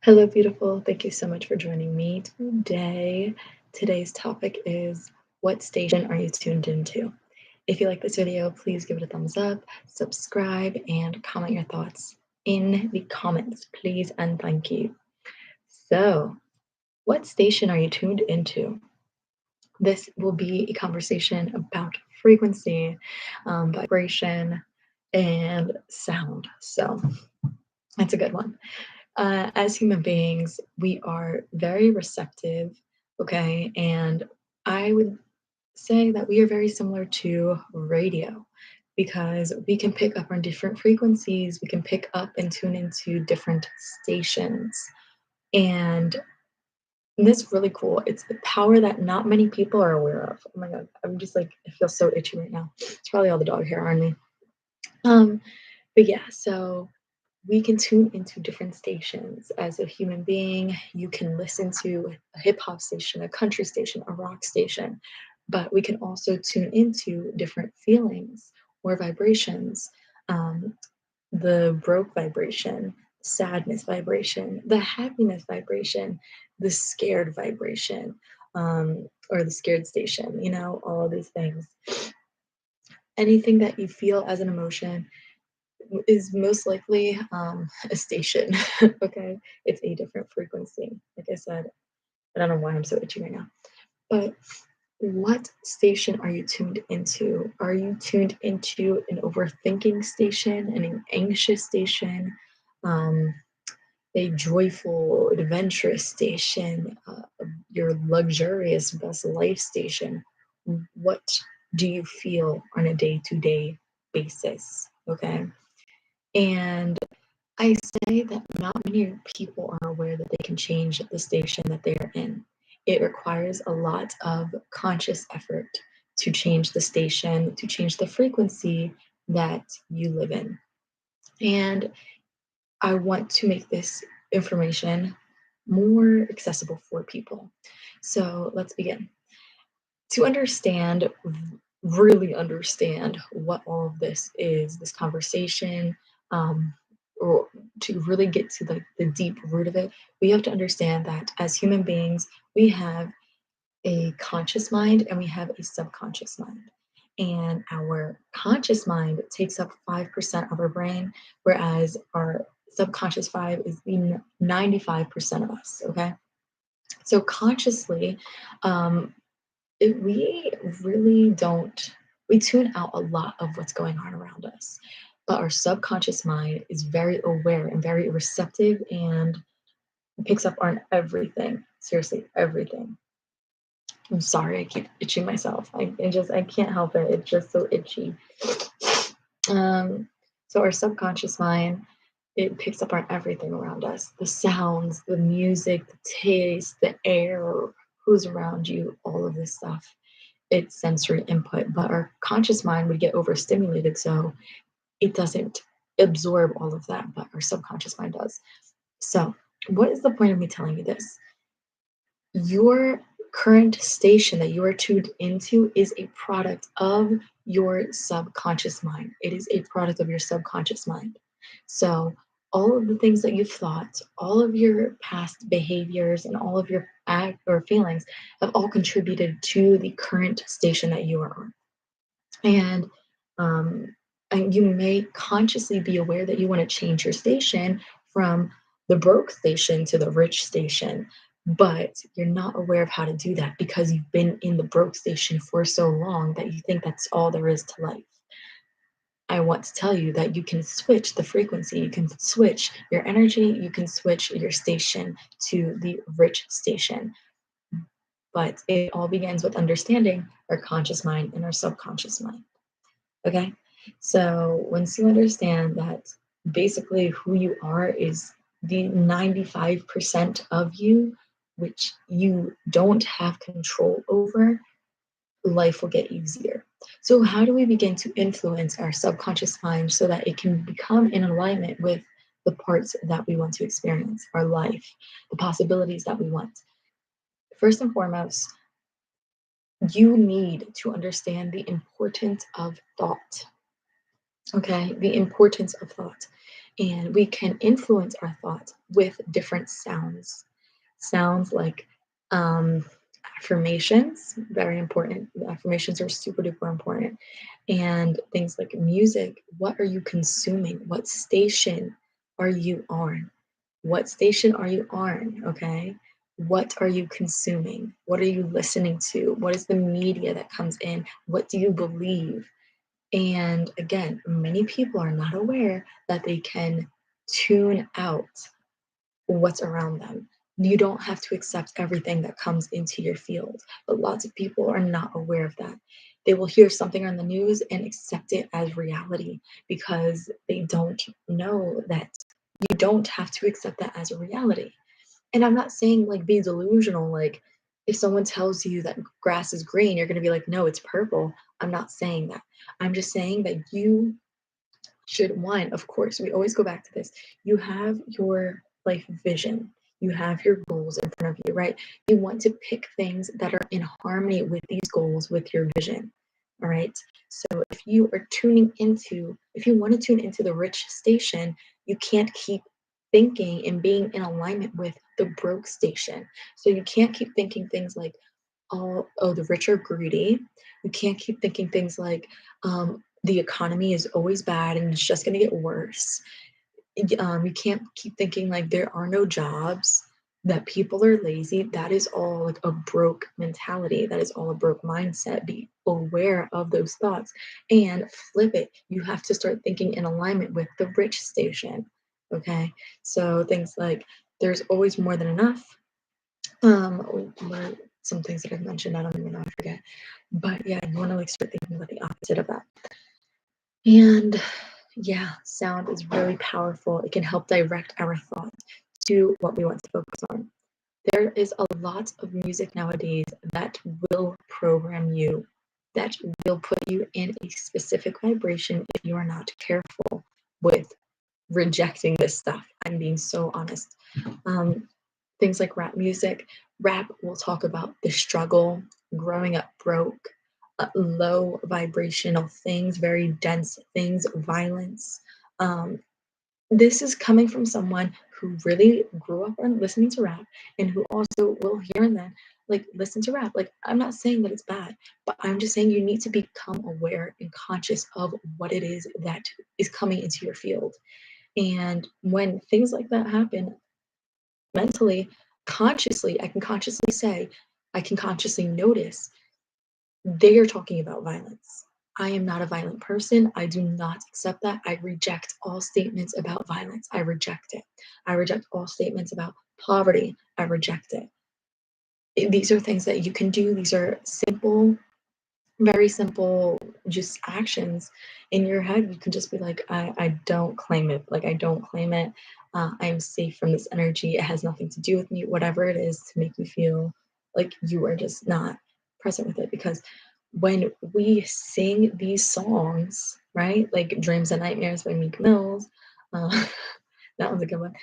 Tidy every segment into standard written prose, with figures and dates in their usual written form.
Hello, beautiful. Thank you so much for joining me today. Today's topic is, what station are you tuned into? If you like this video, please give it a thumbs up, subscribe, and comment your thoughts in the comments, please and thank you. So, what station are you tuned into? This will be a conversation about frequency, vibration, and sound. So, that's a good one. As human beings, we are very receptive, okay? And I would say that we are very similar to radio because we can pick up on different frequencies, we can pick up and tune into different stations. And this really cool. It's the power that not many people are aware of. Oh my God, I'm just like, I feel so itchy right now. It's probably all the dog hair on me. Um, but yeah, so we can tune into different stations. As a human being, you can listen to a hip hop station, a country station, a rock station, but we can also tune into different feelings or vibrations. Um, the broke vibration, sadness vibration, the happiness vibration, the scared vibration, or the scared station, all of these things. Anything that you feel as an emotion is most likely a station. Okay, it's a different frequency. Like I said, I don't know why I'm so itchy right now. But what station are you tuned into? Are you tuned into an overthinking station, an anxious station, um, a joyful, adventurous station, your luxurious best life station? What do you feel on a day-to-day basis? Okay. And I say that not many people are aware that they can change the station that they are in. It requires a lot of conscious effort to change the station, to change the frequency that you live in. And I want to make this information more accessible for people. So let's begin. To understand, really understand what all of this is, this conversation, um, or to really get to the deep root of it, we have to understand that as human beings, we have a conscious mind and we have a subconscious mind. And our conscious mind takes up 5% of our brain, whereas our subconscious 5 is the 95% of us, okay? So consciously, um, we really don't, we tune out a lot of what's going on around us, but our subconscious mind is very aware and very receptive and picks up on everything, seriously, everything. I'm sorry, I keep itching myself. I can't help it. It's just so itchy. um so our subconscious mind, it picks up on everything around us, the sounds, the music, the taste, the air, who's around you, all of this stuff. It's sensory input, but our conscious mind would get overstimulated, so it doesn't absorb all of that, but our subconscious mind does. So, what is the point of me telling you this? Your current station that you are tuned into is a product of your subconscious mind. It is a product of your subconscious mind. So, all of the things that you've thought, all of your past behaviors, and all of your act or feelings have all contributed to the current station that you are on. And um, and you may consciously be aware that you want to change your station from the broke station to the rich station, but you're not aware of how to do that because you've been in the broke station for so long that you think that's all there is to life. I want to tell you that you can switch the frequency, you can switch your energy, you can switch your station to the rich station. But it all begins with understanding our conscious mind and our subconscious mind. Okay. So once you understand that basically who you are is the 95% of you, which you don't have control over, life will get easier. So, how do we begin to influence our subconscious mind so that it can become in alignment with the parts that we want to experience, our life, the possibilities that we want? First and foremost, you need to understand the importance of thought. Okay, the importance of thought. And we can influence our thoughts with different sounds. Sounds like um, affirmations, very important. Affirmations are super duper important. And things like music. What are you consuming? What station are you on? What station are you on? Okay. What are you consuming? What are you listening to? What is the media that comes in? What do you believe? And again, many people are not aware that they can tune out what's around them. You don't have to accept everything that comes into your field, but lots of people are not aware of that. They will hear something on the news and accept it as reality because they don't know that you don't have to accept that as a reality. And I'm not saying like be delusional, like if someone tells you that grass is green, you're going to be like, no, it's purple. I'm not saying that. I'm just saying that you should, one, of course, we always go back to this. You have your life vision, you have your goals in front of you, right? You want to pick things that are in harmony with these goals, with your vision. All right. So if you are tuning into, if you want to tune into the rich station, you can't keep thinking and being in alignment with the broke station. So you can't keep thinking things like, oh, the rich are greedy. You can't keep thinking things like, the economy is always bad and it's just going to get worse. You can't keep thinking like there are no jobs, that people are lazy. That is all like a broke mentality. That is all a broke mindset. Be aware of those thoughts and flip it. You have to start thinking in alignment with the rich station. Okay. So things like there's always more than enough. Or some things that I've mentioned, I don't even know, I forget. But yeah, you want to like start thinking about the opposite of that. And yeah, sound is really powerful. It can help direct our thoughts to what we want to focus on. There is a lot of music nowadays that will program you, that will put you in a specific vibration if you are not careful with rejecting this stuff. I'm being so honest. Um, Things like rap music. Rap will talk about the struggle, growing up broke, low vibrational things, very dense things, violence. Um, this is coming from someone who really grew up on listening to rap and who also will hear and then like listen to rap. Like, I'm not saying that it's bad, but I'm just saying you need to become aware and conscious of what it is that is coming into your field. And when things like that happen, mentally, consciously, I can consciously say, I can consciously notice they are talking about violence. I am not a violent person. I do not accept that. I reject all statements about violence. I reject it. I reject all statements about poverty. I reject it. These are things that you can do. These are simple, very simple, just actions in your head. You can just be like, I don't claim it. Like, I don't claim it. I'm safe from this energy. It has nothing to do with me, whatever it is to make you feel like you are just not present with it. Because when we sing these songs, right, like Dreams and Nightmares by Meek Mills, uh, that one's a good one,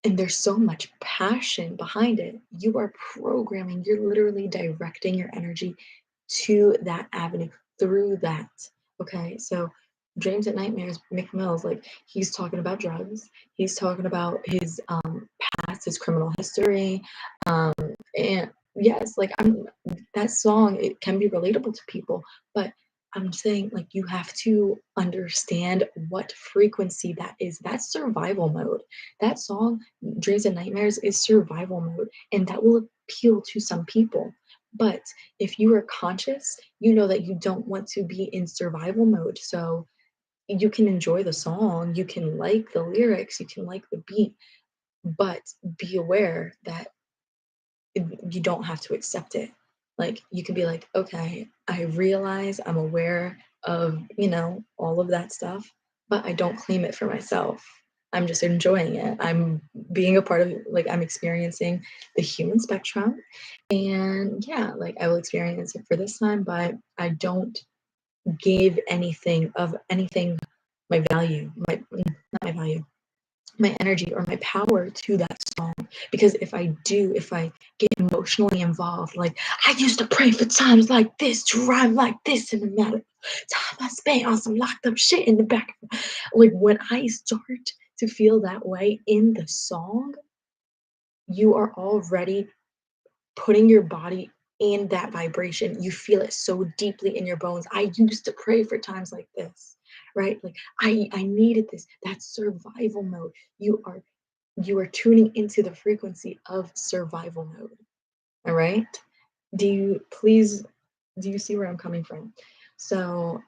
and there's so much passion behind it, you are programming, you're literally directing your energy to that avenue through that. Okay, so Dreams and Nightmares, Mick Mills, like he's talking about drugs, he's talking about his past, his criminal history, um, and yes, like I'm that song, it can be relatable to people, but I'm saying like you have to understand what frequency that is. That's survival mode. That song, Dreams and Nightmares, is survival mode, and that will appeal to some people. But if you are conscious, you know that you don't want to be in survival mode. So you can enjoy the song, you can like the lyrics, you can like the beat, but be aware that you don't have to accept it. Like you can be like, okay, I realize I'm aware of, all of that stuff, but I don't claim it for myself. I'm just enjoying it. I'm being a part of like I'm experiencing the human spectrum. And yeah, like I will experience it for this time, but I don't give anything my value, not my value, my energy or my power to that song. Because if I get emotionally involved, like I used to pray for times like this to rhyme like this in the matter of time I spent on some locked up shit in the back. Like when I start to feel that way in the song, you are already putting your body in that vibration. You feel it so deeply in your bones. I used to pray for times like this, right? Like I needed this. That's survival mode. You are tuning into the frequency of survival mode. All right? Do you please do you see where I'm coming from? So,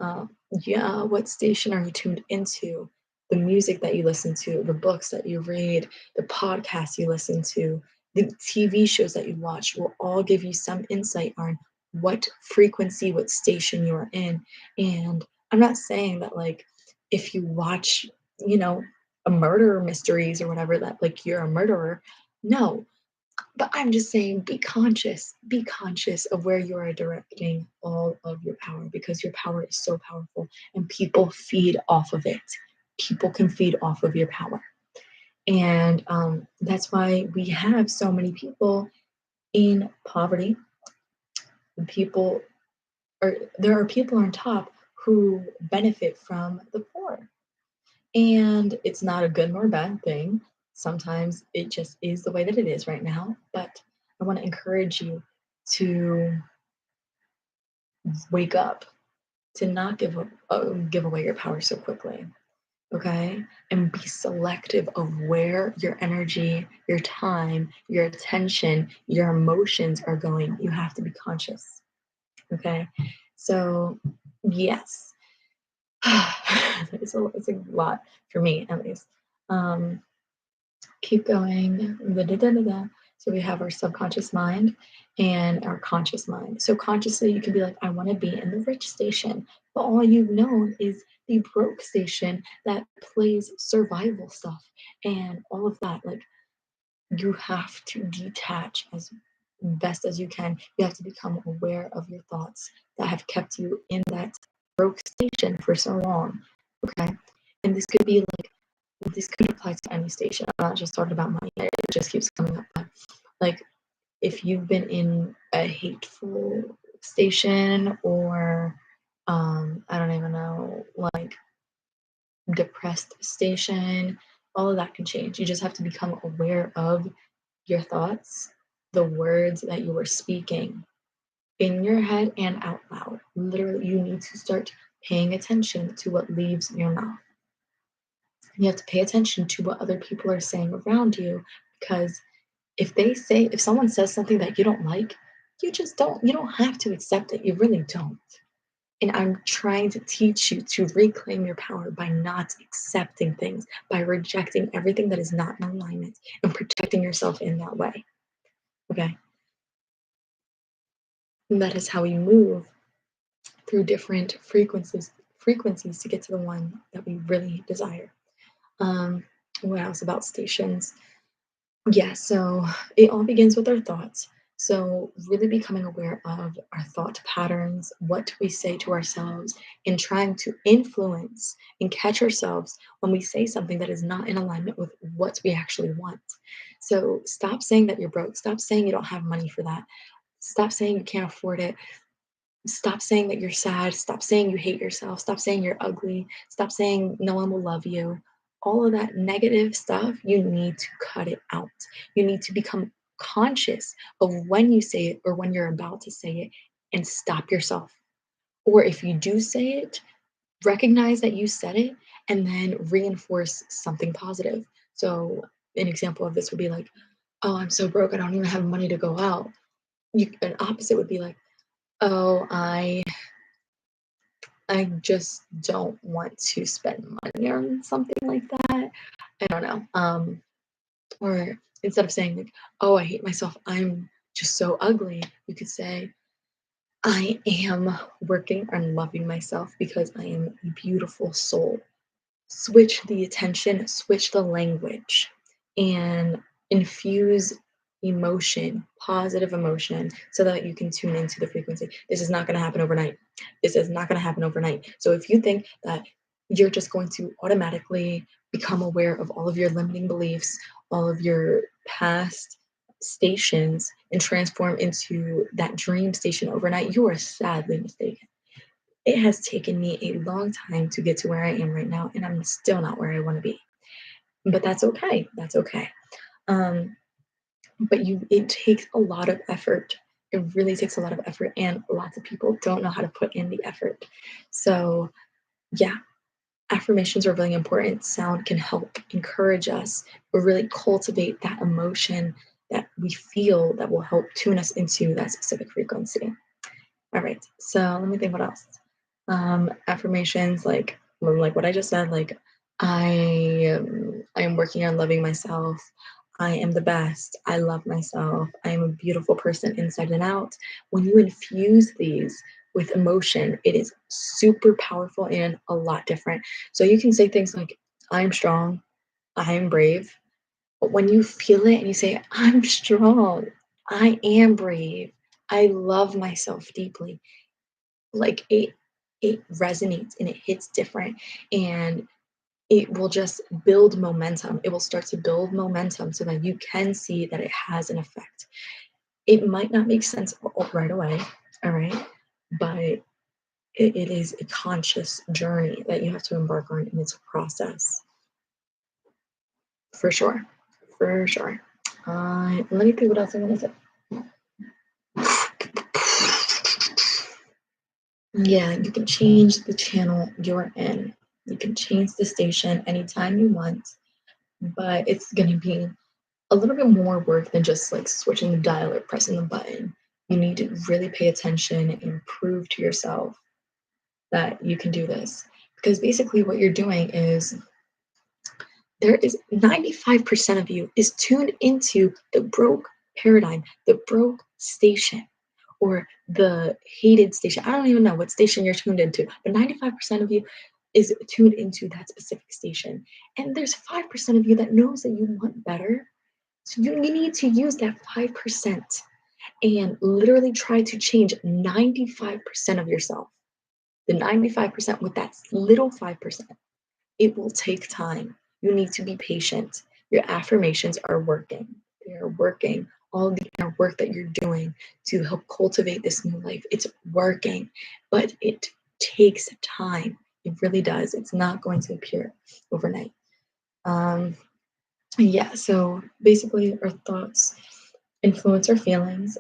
yeah, what station are you tuned into? The music that you listen to, the books that you read, the podcasts you listen to, the TV shows that you watch will all give you some insight on what frequency, what station you are in. And I'm not saying that, like, if you watch, you know, a murder mysteries or whatever, that like you're a murderer. No, but I'm just saying, be conscious of where you are directing all of your power, because your power is so powerful and people feed off of it. People can feed off of your power. And that's why we have so many people in poverty. People there are people on top who benefit from the poor. And it's not a good nor bad thing. Sometimes it just is the way that it is right now. But I want to encourage you to wake up, to not give away your power so quickly. Okay? And be selective of where your energy, your time, your attention, your emotions are going. You have to be conscious. Okay? So, yes. It's a lot for me, at least. Um, keep going. Da, da, da, da, da. So we have our subconscious mind and our conscious mind. So consciously, you can be like, I want to be in the rich station, but all you've known is the broke station that plays survival stuff and all of that. Like, you have to detach as best as you can. You have to become aware of your thoughts that have kept you in that broke station for so long. Okay, and this could apply to any station. I'm not just talking about money. It just keeps coming up. But like, if you've been in a hateful station, or I don't even know, like depressed station, all of that can change. You just have to become aware of your thoughts, the words that you are speaking in your head and out loud. Literally, you need to start paying attention to what leaves your mouth. You have to pay attention to what other people are saying around you, because if someone says something that you don't like, you don't have to accept it. You really don't. And I'm trying to teach you to reclaim your power by not accepting things, by rejecting everything that is not in alignment and protecting yourself in that way. Okay. And that is how we move through different frequencies to get to the one that we really desire. Um, what else about stations? Yeah, so it all begins with our thoughts. So, really becoming aware of our thought patterns, what we say to ourselves, and trying to influence and catch ourselves when we say something that is not in alignment with what we actually want. So, stop saying that you're broke. Stop saying you don't have money for that. Stop saying you can't afford it. Stop saying that you're sad. Stop saying you hate yourself. Stop saying you're ugly. Stop saying no one will love you. All of that negative stuff, you need to cut it out. You need to become conscious of when you say it or when you're about to say it, and stop yourself. Or if you do say it, recognize that you said it and then reinforce something positive. So, an example of this would be like, oh, I'm so broke, I don't even have money to go out. An opposite would be like, oh, I just don't want to spend money on something like that. I don't know. Or instead of saying like, "Oh, I hate myself. I'm just so ugly," you could say, "I am working on loving myself because I am a beautiful soul." Switch the attention, switch the language, and infuse emotion, positive emotion, so that you can tune into the frequency. This is not going to happen overnight. This is not going to happen overnight. So if you think that you're just going to automatically become aware of all of your limiting beliefs, all of your past stations, and transform into that dream station overnight, you are sadly mistaken. It has taken me a long time to get to where I am right now, and I'm still not where I want to be. but that's okay. That's okay. Um, but it takes a lot of effort. It really takes a lot of effort, and lots of people don't know how to put in the effort. So, yeah, affirmations are really important. Sound can help encourage us or really cultivate that emotion that we feel that will help tune us into that specific frequency. All right. So let me think what else. Affirmations like what I just said, like I am working on loving myself. I am the best. I love myself. I am a beautiful person inside and out. When you infuse these with emotion, it is super powerful and a lot different. So you can say things like, I'm strong, I am brave. But when you feel it and you say, I'm strong, I am brave, I love myself deeply, like it resonates and it hits different, and it will just build momentum. It will start to build momentum so that you can see that it has an effect. It might not make sense right away, all right, but it is a conscious journey that you have to embark on, and it's a process for sure, for sure. Let me think what else I want to say. Yeah, you can change the channel you're in. You can change the station anytime you want, but it's going to be a little bit more work than just like switching the dial or pressing the button. You need to really pay attention and prove to yourself that you can do this. Because basically, what you're doing is there is 95% of you is tuned into the broke paradigm, the broke station, or the hated station. I don't even know what station you're tuned into, but 95% of you is tuned into that specific station. And there's 5% of you that knows that you want better. So you need to use that 5% and literally try to change 95% of yourself. The 95% with that little 5%. It will take time. You need to be patient. Your affirmations are working. They are working. All the inner work that you're doing to help cultivate this new life, it's working, but it takes time. It really does. It's not going to appear overnight. Um, yeah, so basically, our thoughts influence our feelings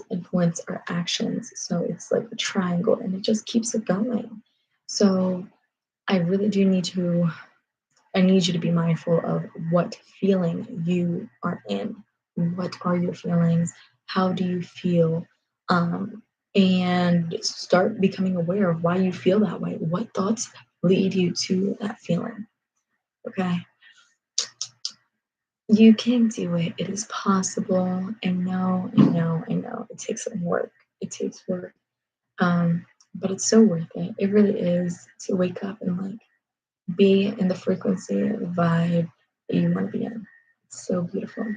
influence our actions. So it's like a triangle and it just keeps it going. So I really do need to I need you to be mindful of what feeling you are in. What are your feelings? How do you feel? Um, and start becoming aware of why you feel that way. What thoughts lead you to that feeling? Okay. You can do it. It is possible. I know, I know, I know. It takes some work. It takes work. But it's so worth it. It really is to wake up and like be in the frequency, the vibe that you want to be in. It's so beautiful.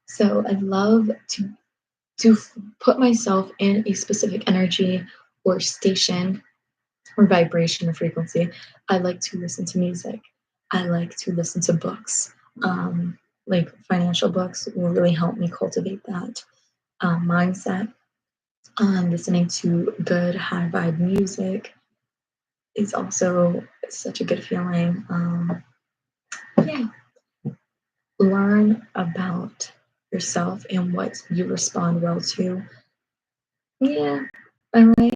So I love to put myself in a specific energy or station or vibration or frequency. I like to listen to music. I like to listen to books. Like financial books will really help me cultivate that mindset. Listening to good high vibe music is also such a good feeling. Yeah, learn about yourself and what you respond well to. Yeah, all right.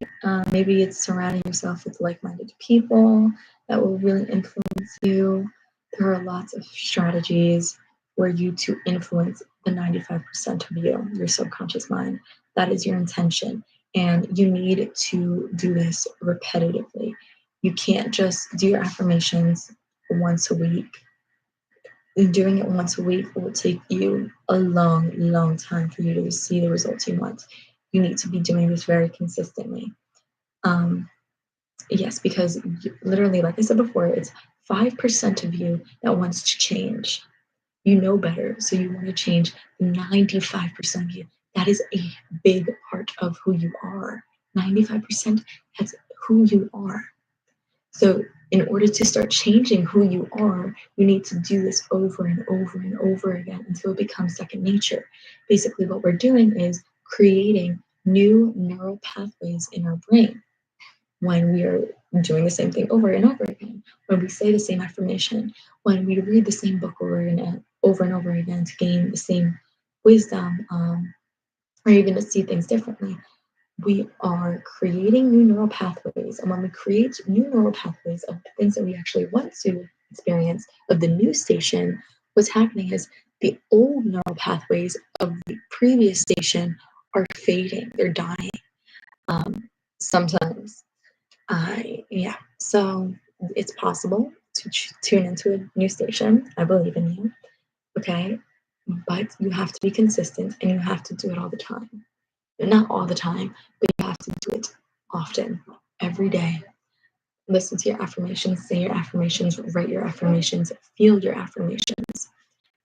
Maybe it's surrounding yourself with like-minded people that will really influence you. There are lots of strategies for you to influence the 95% of you, your subconscious mind. That is your intention. And you need to do this repetitively. You can't just do your affirmations once a week. Doing it once a week will take you a long, long time for you to see the results you want. You need to be doing this very consistently. Um, yes, because literally, like I said before, it's 5% of you that wants to change. You know better, so you want to change 95% of you. That is a big part of who you are. 95%, that's who you are. So, in order to start changing who you are, you need to do this over and over and over again until it becomes second nature. Basically, what we're doing is creating new neural pathways in our brain when we are doing the same thing over and over again. affirmation, when we say the same affirmation, when we read the same book over and over again to gain the same wisdom, or even to see things differently, we are creating new neural pathways. And when we create new neural pathways of the things that we actually want to experience, of the new station, what's happening is the old neural pathways of the previous station are fading, they're dying, sometimes. Yeah, so it's possible to tune into a new station. I believe in you, okay? But you have to be consistent and you have to do it all the time. Not all the time, but you have to do it often, every day. Listen to your affirmations, say your affirmations, write your affirmations, feel your affirmations,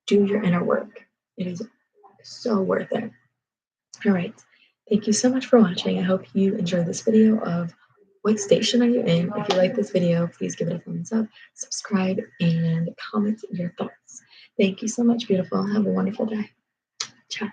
do your inner work. It is so worth it. All right. Thank you so much for watching. I hope you enjoyed this video of what station are you in. If you like this video, please give it a thumbs up, subscribe, and comment your thoughts. Thank you so much, beautiful. Have a wonderful day. Ciao.